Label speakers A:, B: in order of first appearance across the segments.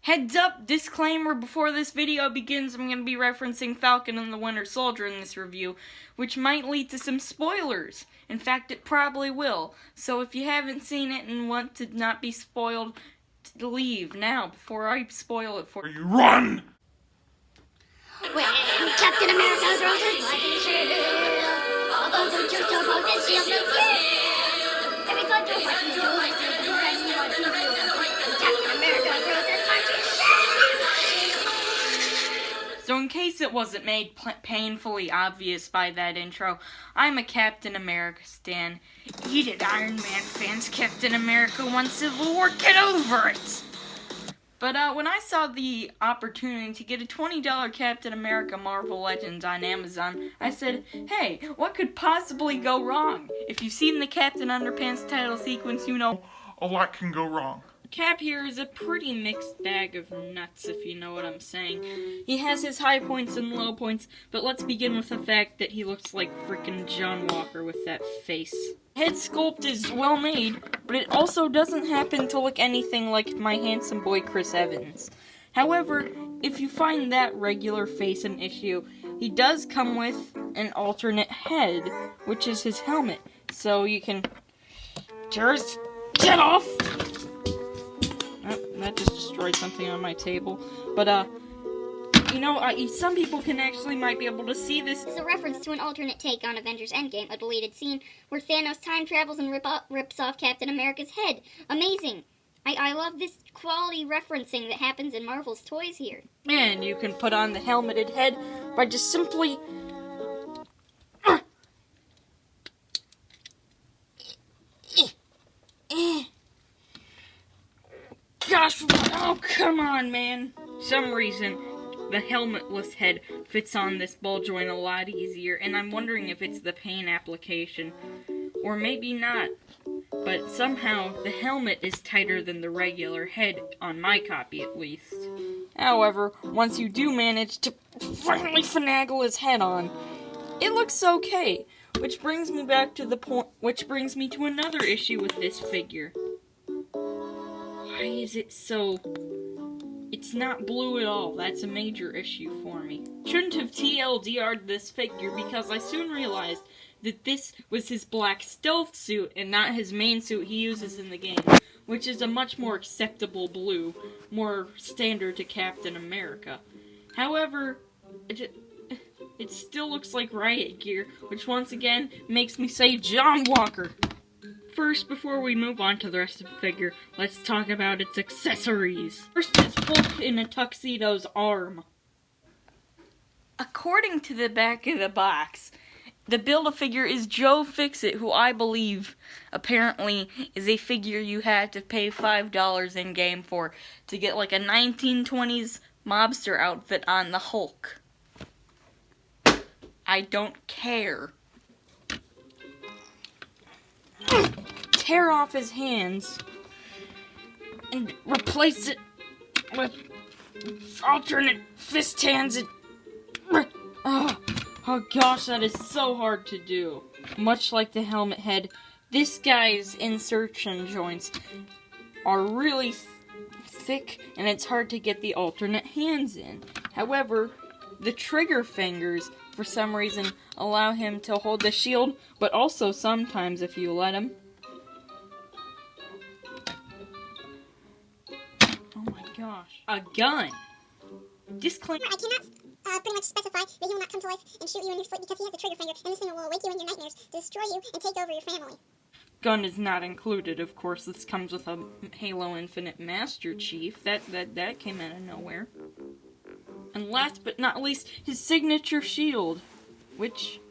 A: Heads up, disclaimer, before this video begins, I'm going to be referencing Falcon and the Winter Soldier in this review, which might lead to some spoilers. In fact, it probably will. So if you haven't seen it and want to not be spoiled, leave now before I spoil it for you. Run!
B: When Captain America throws his lightning shield, all those who choose to oppose his shield may yield. Every thought to fight is always to the brand new When Captain America throws his marching shield.
A: So in case it wasn't made painfully obvious by that intro, I'm a Captain America stan. Eat it, Iron Man fans. Captain America won Civil War. Get over it! But when I saw the opportunity to get a $20 Captain America Marvel Legends on Amazon, I said, hey, what could possibly go wrong? If you've seen the Captain Underpants title sequence, you know
C: a lot can go wrong.
A: Cap here is a pretty mixed bag of nuts, if you know what I'm saying. He has his high points and low points, but let's begin with the fact that he looks like frickin' John Walker with that face. Head sculpt is well made, but it also doesn't happen to look anything like my handsome boy Chris Evans. However, if you find that regular face an issue, he does come with an alternate head, which is his helmet, so you can just get off! Oh, that just destroyed something on my table. But, you know, some people might be able to see this.
B: It's a reference to an alternate take on Avengers Endgame, a deleted scene where Thanos time travels and rips off Captain America's head. Amazing! I love this quality referencing that happens in Marvel's toys here.
A: And you can put on the helmeted head by just simply... Gosh, oh come on, man. Some reason, the helmetless head fits on this ball joint a lot easier, and I'm wondering if it's the paint application. Or maybe not. But somehow, the helmet is tighter than the regular head, on my copy at least. However, once you do manage to finally finagle his head on, it looks okay. Which brings me to another issue with this figure. Why is it so... It's not blue at all. That's a major issue for me. Shouldn't have TLDR'd this figure because I soon realized that this was his black stealth suit and not his main suit he uses in the game, which is a much more acceptable blue, more standard to Captain America. However, it still looks like riot gear, which once again makes me say John Walker. First, before we move on to the rest of the figure, let's talk about its accessories. First is Hulk in a tuxedo's arm. According to the back of the box, the Build-A-Figure is Joe Fixit, who I believe, apparently, is a figure you had to pay $5 in-game for to get like a 1920s mobster outfit on the Hulk. I don't care. Tear off his hands and replace it with alternate fist hands and... Oh gosh, that is so hard to do. Much like the helmet head, this guy's insertion joints are really thick and it's hard to get the alternate hands in. However, the trigger fingers, for some reason, allow him to hold the shield, but also sometimes, if you let him... Oh my gosh. A gun! Disclaimer.
D: I cannot pretty much specify that he will not come to life and shoot you in your sleep because he has a trigger finger, and this thing will awake you in your nightmares to destroy you and take over your family.
A: Gun is not included, of course. This comes with a Halo Infinite Master Chief. That came out of nowhere. And last but not least, his signature shield, which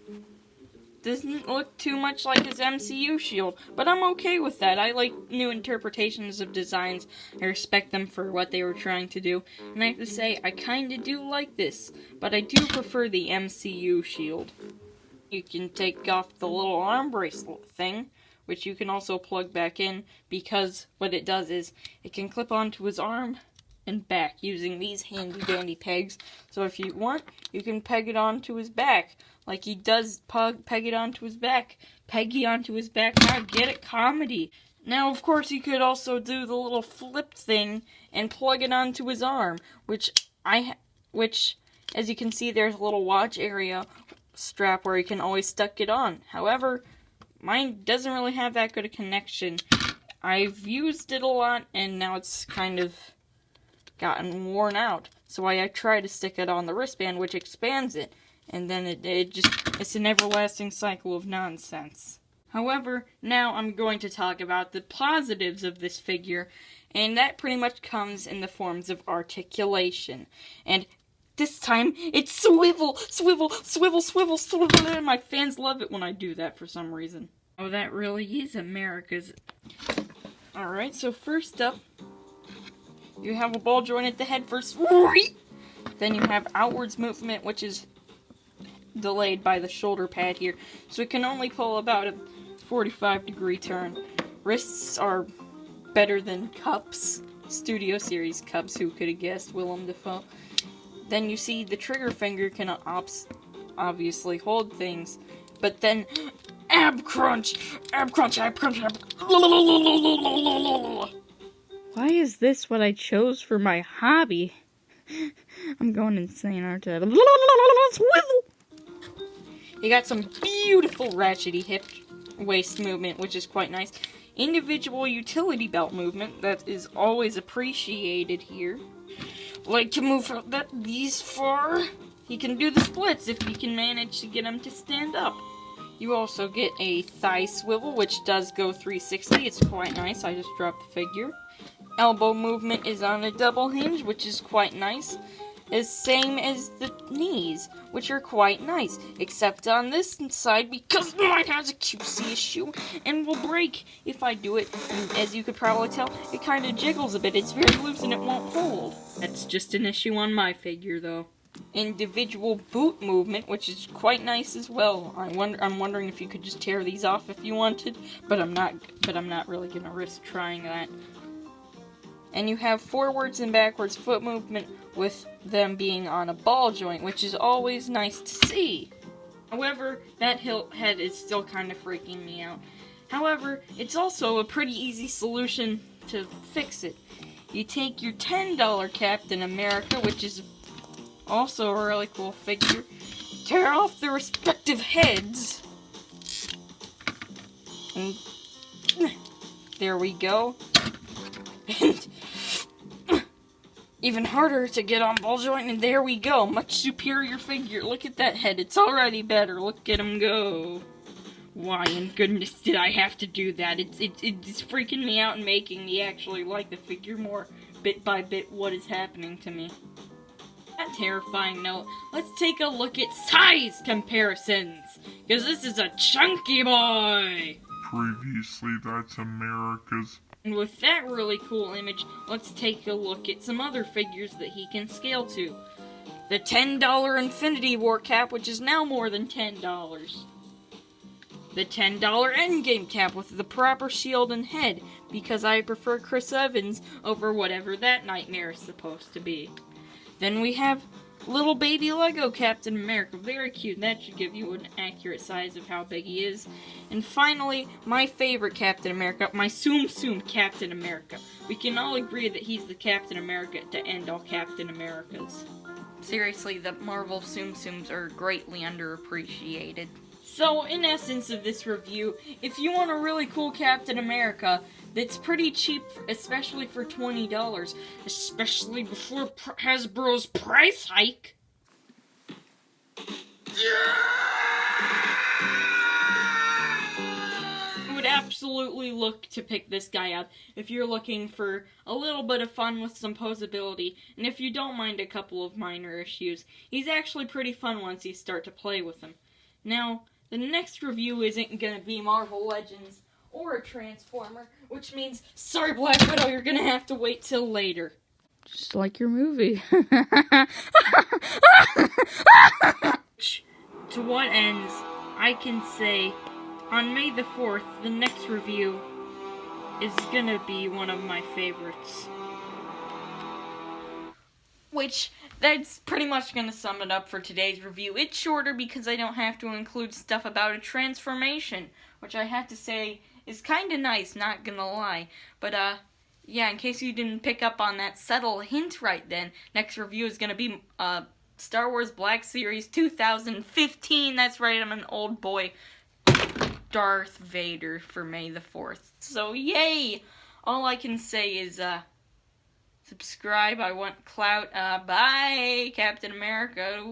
A: doesn't look too much like his MCU shield, but I'm okay with that. I like new interpretations of designs. I respect them for what they were trying to do, and I have to say, I kinda do like this, but I do prefer the MCU shield. You can take off the little arm bracelet thing, which you can also plug back in, because what it does is, it can clip onto his arm and back using these handy dandy pegs. So if you want, you can peg it onto his back, like he does peg it onto his back. Peggy onto his back. Now get it, comedy. Now, of course, you could also do the little flip thing and plug it onto his arm, which, as you can see, there's a little watch area strap where you can always stuck it on. However, mine doesn't really have that good a connection. I've used it a lot, and now it's kind of gotten worn out. So I try to stick it on the wristband, which expands it, and then it's an everlasting cycle of nonsense. However, now I'm going to talk about the positives of this figure, and that pretty much comes in the forms of articulation. And this time, it's swivel, swivel, swivel, swivel, swivel, and my fans love it when I do that for some reason. Oh, that really is America's. Alright, so first up, you have a ball joint at the head first. Then you have outwards movement, which is delayed by the shoulder pad here. So it can only pull about a 45-degree turn. Wrists are better than cups. Studio Series cups, who could have guessed? Willem Dafoe. Then you see the trigger finger can obviously hold things. But then, ab crunch, ab crunch, ab crunch, ab... Why is this what I chose for my hobby? I'm going insane, aren't I? You got some beautiful ratchety hip waist movement, which is quite nice. Individual utility belt movement, that is always appreciated here. Like to move these far. He can do the splits if you can manage to get him to stand up. You also get a thigh swivel, which does go 360. It's quite nice. I just dropped the figure. Elbow movement is on a double hinge, which is quite nice. As same as the knees, which are quite nice, except on this side because mine has a QC issue and will break if I do it. And as you could probably tell, it kind of jiggles a bit. It's very loose and it won't hold. That's just an issue on my figure, though. Individual boot movement, which is quite nice as well. I'm wondering if you could just tear these off if you wanted, but I'm not really gonna risk trying that. And you have forwards and backwards foot movement with them being on a ball joint, which is always nice to see. However, that head is still kind of freaking me out. However, it's also a pretty easy solution to fix it. You take your $10 Captain America, which is also a really cool figure, tear off the respective heads, and there we go. And even harder to get on ball joint, and there we go. Much superior figure. Look at that head. It's already better. Look at him go. Why in goodness did I have to do that? It's freaking me out and making me actually like the figure more bit by bit what is happening to me. On that terrifying note, let's take a look at size comparisons. Because this is a chunky boy.
C: Previously, that's America's.
A: And with that really cool image, let's take a look at some other figures that he can scale to. The $10 Infinity War cap, which is now more than $10. The $10 Endgame cap with the proper shield and head, because I prefer Chris Evans over whatever that nightmare is supposed to be. Then we have little baby Lego Captain America, very cute. That should give you an accurate size of how big he is. And finally, my favorite Captain America, my Tsum Tsum Captain America. We can all agree that he's the Captain America to end all Captain Americas. Seriously, the Marvel Tsum Tsums are greatly underappreciated. So, in essence of this review, if you want a really cool Captain America that's pretty cheap, especially for $20, especially before Hasbro's price hike, I would absolutely look to pick this guy up if you're looking for a little bit of fun with some posability, and if you don't mind a couple of minor issues. He's actually pretty fun once you start to play with him. Now, the next review isn't gonna be Marvel Legends or a Transformer, which means, sorry Black Widow, you're gonna have to wait till later. Just like your movie. To what ends, I can say, on May the 4th, the next review is gonna be one of my favorites. Which, that's pretty much gonna sum it up for today's review. It's shorter because I don't have to include stuff about a transformation, which I have to say is kinda nice, not gonna lie. But, yeah, in case you didn't pick up on that subtle hint right then, next review is gonna be, Star Wars Black Series 2015. That's right, I'm an old boy. Darth Vader for May the 4th. So, yay! All I can say is, subscribe. I want clout. Bye, Captain America.